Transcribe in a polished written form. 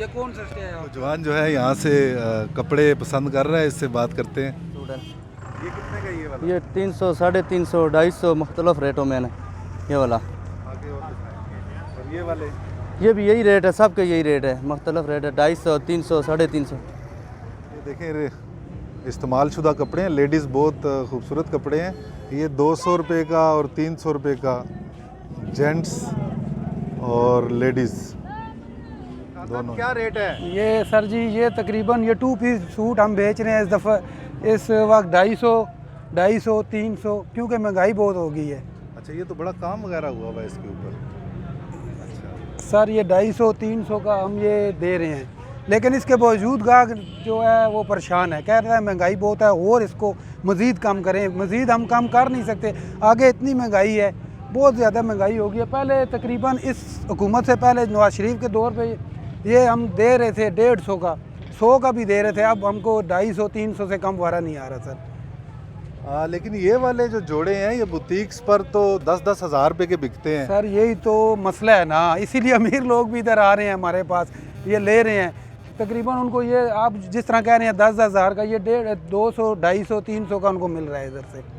कौन सस्ते हैं? जवान जो है यहाँ से कपड़े पसंद कर रहा है, इससे बात करते हैं। ये कितने का ये वाला? ये 300, 350, 250 मुख्तलिफ रेटों में है ये वाला। आगे और दिखाएं। और ये वाले? ये भी यही रेट है, सबके यही रेट है, मुख्तलिफ रेट है, 250, 300, 350। ये देखें इस्तेमाल शुदा कपड़े हैं, लेडीज़ बहुत खूबसूरत कपड़े हैं। ये 200 रुपये का और 300 रुपये का, जेंट्स और लेडीज़ दोनों। क्या रेट है? ये सर जी ये तकरीबन ये 2 पीस सूट हम बेच रहे हैं इस दफ़ा इस वक्त 250, 300, क्योंकि महंगाई बहुत हो गई है। अच्छा, ये तो बड़ा काम वगैरह हुआ हुआ है इसके ऊपर। अच्छा, सर ये 250, 300 का हम ये दे रहे हैं, लेकिन इसके बावजूद गाहक जो है वो परेशान है, कह रहा है महंगाई बहुत है और इसको मज़ीद कम करें। मज़ीद हम कम कर नहीं सकते, आगे इतनी महंगाई है, बहुत ज़्यादा महंगाई हो गई है। पहले तकरीबन इस हुकूमत से पहले नवाज शरीफ के दौर पे ये हम दे रहे थे 150 का, 100 का भी दे रहे थे। अब हमको 250, 300 से कम वारा नहीं आ रहा सर। लेकिन ये वाले जो जोड़े हैं ये बुटीक्स पर तो 10-10 हज़ार रुपये के बिकते हैं। सर यही तो मसला है ना, इसीलिए अमीर लोग भी इधर आ रहे हैं हमारे पास, ये ले रहे हैं। तकरीबन उनको ये आप जिस तरह कह रहे हैं 10-10 हज़ार का, ये 200, 250, 300 का उनको मिल रहा है इधर से।